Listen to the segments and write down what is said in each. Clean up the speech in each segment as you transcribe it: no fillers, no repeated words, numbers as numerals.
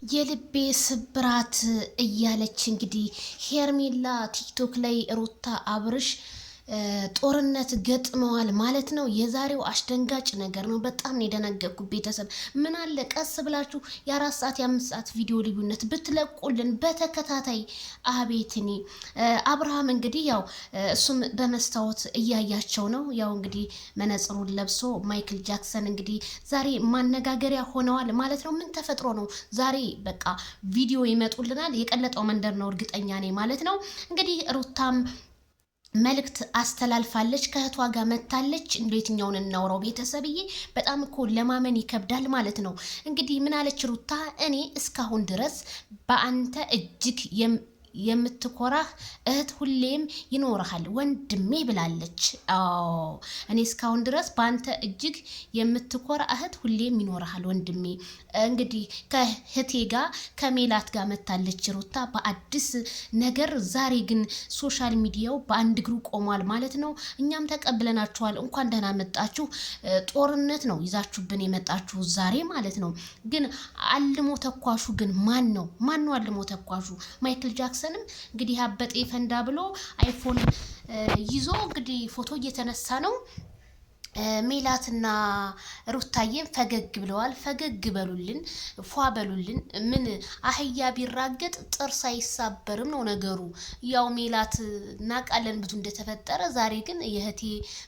የልቤ ስብራት እያለች እንግዲህ ሄርሜላ ቲክቶክ ላይ ሩታ አብርሽ ጦርነት ገጥመዋል ማለት ነው። የዛሬው አስደንጋጭ ነገር ነው። በጣም ነው የደነገጥኩት። ቤተሰብ ምን አለ ቀስ ብላችሁ የ4 ሰዓት የ5 ሰዓት ቪዲዮ ልዩነት ብትለቁልን በተከታታይ። አቤትኔ አብርሃም እንግዲህ ያው እሱም በመስታወት እያያቸው ነው። ያው እንግዲህ መነጽሩን ለብሶ ማይክል ጃክሰን እንግዲህ ዛሬ ማነጋገሪያ ሆነዋል ማለት ነው። ምን ተፈጥሮ ነው ዛሬ? በቃ ቪዲዮ ይመጡልናል። የቀለጠው መንደር ነው እርግጠኛ ነኝ ማለት ነው። እንግዲህ ሩታም መልእክት አስተላልፋለች። ከእህቷ ጋር መታለች። እንደ የትኛውን እናውራው ቤተሰብዬ? በጣም እኮ ለማመን ይከብዳል ማለት ነው። እንግዲህ ምን አለች ሩታ? እኔ እስካሁን ድረስ በአንተ እጅግ የምትኮራህ እህት ሁሌም ይኖርሃል ወንድሜ ብላለች። አዎ እኔ እስካሁን ድረስ በአንተ እጅግ የምትኮራ እህት ሁሌም ይኖርሃል ወንድሜ። እንግዲህ ከህቴ ጋር ከሜላት ጋር መታለች ሩታ በአዲስ ነገር። ዛሬ ግን ሶሻል ሚዲያው በአንድ እግሩ ቆሟል ማለት ነው። እኛም ተቀብለናችኋል፣ እንኳን ደህና መጣችሁ። ጦርነት ነው ይዛችሁብን የመጣችሁ ዛሬ ማለት ነው። ግን አልሞ ተኳሹ ግን ማን ነው? አልሞ ተኳሹ? ማይክል ጃክሰን እንግዲህ አበጤ ፈንዳ ብሎ አይፎን ይዞ እንግዲህ ፎቶ እየተነሳ ነው። ሜላትና ሩታዬም ፈገግ ብለዋል። ፈገግ በሉልን፣ ፏ በሉልን። ምን አህያ ቢራገጥ ጥርስ አይሳበርም ነው ነገሩ። ያው ሜላት እናቃለን ብዙ እንደተፈጠረ። ዛሬ ግን የእህቴ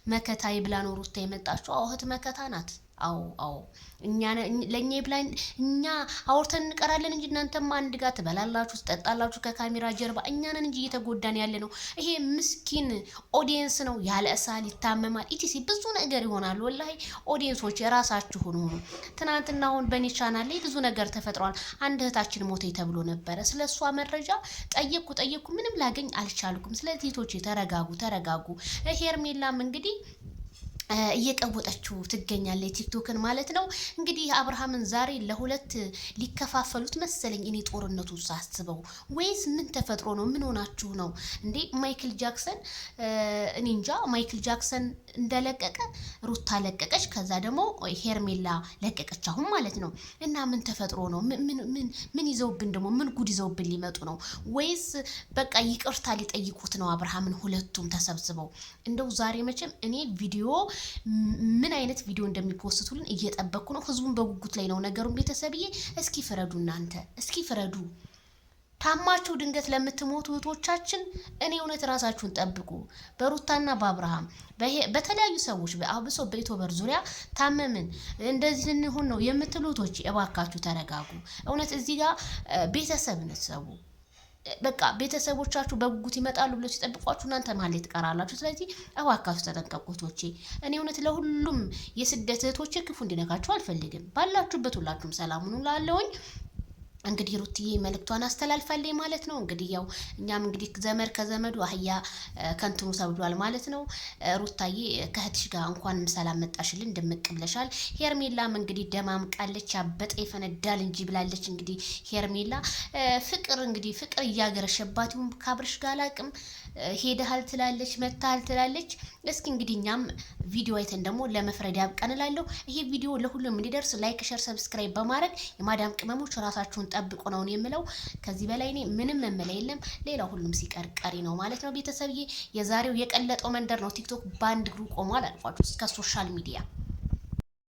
መከታ ብላ ነው ሩታ የመጣችው። እህት መከታ ናት። አዎ እኛ ለኛ ይብላኝ። እኛ አውርተን እንቀራለን እንጂ እናንተማ አንድ ጋር ትበላላችሁ ትጠጣላችሁ ከካሜራ ጀርባ። እኛ ነን እንጂ እየተጎዳን ያለ ነው። ይሄ ምስኪን ኦዲየንስ ነው ያለ እሳል ይታመማል። ኢቲሲ ብዙ ነገር ይሆናል። ወላሂ ኦዲየንሶች የራሳችሁ ሆኑ። ትናንትና አሁን በኔ ቻናል ላይ ብዙ ነገር ተፈጥሯል። አንድ እህታችን ሞተ ተብሎ ነበረ። ስለሷ መረጃ ጠየቅኩ ምንም ላገኝ አልቻልኩም። ስለዚህ እህቶቼ ተረጋጉ። ሄርሜላም እንግዲህ እየቀወጠችው ትገኛለች ቲክቶክን ማለት ነው። እንግዲህ አብርሃምን ዛሬ ለሁለት ሊከፋፈሉት መሰለኝ እኔ ጦርነቱን ሳስበው። ወይስ ምን ተፈጥሮ ነው? ምን ሆናችሁ ነው እንዴ? ማይክል ጃክሰን እኔ እንጃ። ማይክል ጃክሰን እንደለቀቀ ሩታ ለቀቀች፣ ከዛ ደግሞ ሄርሜላ ለቀቀች አሁን ማለት ነው። እና ምን ተፈጥሮ ነው? ምን ይዘውብን ደግሞ ምን ጉድ ይዘውብን ሊመጡ ነው? ወይስ በቃ ይቅርታ ሊጠይቁት ነው አብርሃምን ሁለቱም ተሰብስበው? እንደው ዛሬ መቼም እኔ ቪዲዮ ምን አይነት ቪዲዮ እንደሚፖስቱልን እየጠበቅኩ ነው። ህዝቡን በጉጉት ላይ ነው ነገሩን። ቤተሰብዬ እስኪ ፍረዱ፣ እናንተ እስኪ ፍረዱ። ታማችሁ ድንገት ለምትሞቱ እህቶቻችን እኔ እውነት ራሳችሁን ጠብቁ። በሩታና በአብርሃም በተለያዩ ሰዎች አብሶ በኢትዮበር ዙሪያ ታመምን እንደዚህ እንሁን ነው የምትሉ እህቶች እባካችሁ ተረጋጉ። እውነት እዚህ ጋር ቤተሰብ ነሰቡ። በቃ ቤተሰቦቻችሁ በጉጉት ይመጣሉ ብሎ ሲጠብቋችሁ እናንተ መሀል ላይ ትቀራላችሁ። ስለዚህ እባካችሁ ተጠንቀቁ እህቶቼ። እኔ እውነት ለሁሉም የስደት እህቶቼ ክፉ እንዲነካችሁ አልፈልግም። ባላችሁበት ሁላችሁም ሰላም ሁኑ እላለሁኝ። እንግዲህ ሩትዬ መልእክቷን አስተላልፋለች ማለት ነው። እንግዲህ ያው እኛም እንግዲህ ዘመድ ከዘመዱ አህያ ከንትኑ ሰብዷል ማለት ነው። ሩታዬ ከእህትሽ ጋር እንኳንም ሰላም መጣሽልን፣ ድምቅ ብለሻል። ሄርሜላም እንግዲህ ደማምቃለች። አበጠ ይፈነዳል እንጂ ብላለች። እንግዲህ ሄርሜላ ፍቅር እያገረሸባት ይሁን ካብርሽ ጋር አላቅም። ሄደሃል ትላለች፣ መታሃል ትላለች። እስኪ እንግዲህ እኛም ቪዲዮ አይተን ደግሞ ለመፍረድ ያብቃን እላለሁ። ይሄ ቪዲዮ ለሁሉም እንዲደርስ ላይክ፣ ሸር፣ ሰብስክራይብ በማድረግ የማዳም ቅመሞች ራሳችሁን ጠብቁ ነው የምለው። ከዚህ በላይ እኔ ምንም መመለ የለም። ሌላው ሁሉም ሲቀር ቀሪ ነው ማለት ነው። ቤተሰብዬ የዛሬው የቀለጠው መንደር ነው። ቲክቶክ በአንድ እግሩ ቆሟል። አልፏችሁ እስከ ሶሻል ሚዲያ